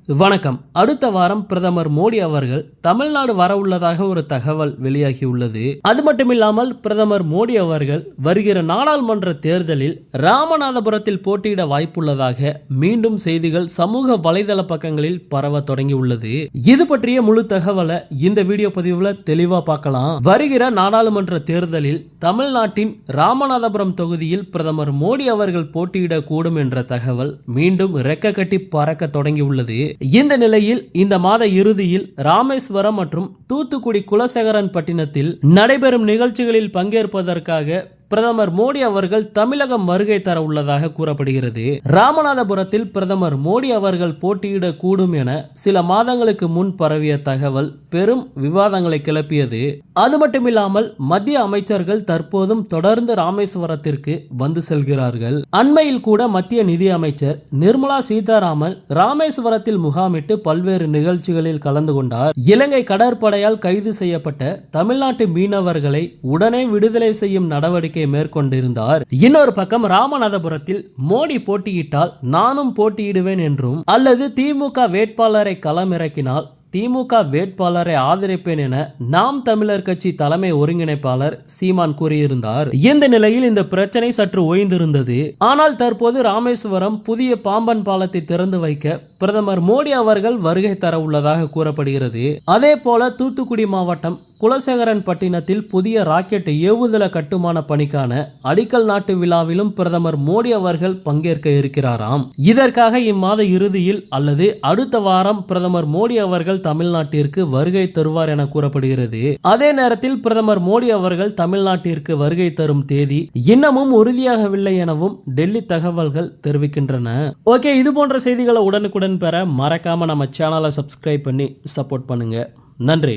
வணக்கம். அடுத்த வாரம் பிரதமர் மோடி அவர்கள் தமிழ்நாடு வர உள்ளதாக ஒரு தகவல் வெளியாகியுள்ளது. அது மட்டுமில்லாமல் பிரதமர் மோடி அவர்கள் வருகிற நாடாளுமன்ற தேர்தலில் ராமநாதபுரத்தில் போட்டியிட வாய்ப்புள்ளதாக மீண்டும் செய்திகள் சமூக வலைதள பக்கங்களில் பரவ தொடங்கியுள்ளது. இது பற்றிய முழு தகவலை இந்த வீடியோ பதிவுல தெளிவா பார்க்கலாம். வருகிற நாடாளுமன்ற தேர்தலில் தமிழ்நாட்டின் ராமநாதபுரம் தொகுதியில் பிரதமர் மோடி அவர்கள் போட்டியிடக்கூடும் என்ற தகவல் மீண்டும் ரெக்க கட்டி பறக்க தொடங்கியுள்ளது. இந்த நிலையில் இந்த மாத இறுதியில் ராமேஸ்வரம் மற்றும் தூத்துக்குடி குலசேகரன்பட்டினத்தில் நடைபெறும் நிகழ்ச்சிகளில் பங்கேற்பதற்காக பிரதமர் மோடி அவர்கள் தமிழகம் வருகை தர உள்ளதாக கூறப்படுகிறது. ராமநாதபுரத்தில் பிரதமர் மோடி அவர்கள் போட்டியிடக்கூடும் என சில மாதங்களுக்கு முன் பரவிய தகவல் பெரும் விவாதங்களை கிளப்பியது. அது மட்டுமில்லாமல் மத்திய அமைச்சர்கள் தற்போதும் தொடர்ந்து ராமேஸ்வரத்திற்கு வந்து செல்கிறார்கள். அண்மையில் கூட மத்திய நிதி அமைச்சர் நிர்மலா சீதாராமன் ராமேஸ்வரத்தில் முகாமிட்டு பல்வேறு நிகழ்ச்சிகளில் கலந்து கொண்டார். இலங்கை கடற்படையால் கைது செய்யப்பட்ட தமிழ்நாட்டு மீனவர்களை உடனே விடுதலை செய்யும் நடவடிக்கை மேற்கொண்டிருந்தார். இன்னொரு பக்கம் ராமநாதபுரத்தில் மோடி போட்டியிட்டால் நானும் போட்டியிடுவேன் என்றும் அல்லது திமுக வேட்பாளரை களமிறக்கினால் திமுக வேட்பாளரை ஆதரிப்பேன் என நாம் தமிழர் கட்சி தலைமை ஒருங்கிணைப்பாளர் சீமான் கூறியிருந்தார். இந்த நிலையில் இந்த பிரச்சனை சற்று ஓய்ந்திருந்தது. ஆனால் தற்போது ராமேஸ்வரம் புதிய பாம்பன் பாலத்தை திறந்து வைக்க பிரதமர் மோடி அவர்கள் வருகை தர உள்ளதாக கூறப்படுகிறது. அதே போல தூத்துக்குடி மாவட்டம் குலசேகரன்பட்டினத்தில் புதிய ராக்கெட் ஏவுதள கட்டுமான பணிக்கான அடிக்கல் நாட்டு விழாவிலும் பிரதமர் மோடி அவர்கள் பங்கேற்க இருக்கிறாராம். இதற்காக இம்மாத இறுதியில் அல்லது அடுத்த வாரம் பிரதமர் மோடி அவர்கள் தமிழ்நாட்டிற்கு வருகை தருவார் என கூறப்படுகிறது. அதே நேரத்தில் பிரதமர் மோடி அவர்கள் தமிழ்நாட்டிற்கு வருகை தரும் தேதி இன்னமும் உறுதியாகவில்லை எனவும் டெல்லி தகவல்கள் தெரிவிக்கின்றன. ஓகே, இது போன்ற செய்திகளை உடனுக்குடன் பெற மறக்காம நம்ம சேனலை சப்ஸ்கிரைப் பண்ணி சப்போர்ட் பண்ணுங்க. நன்றி.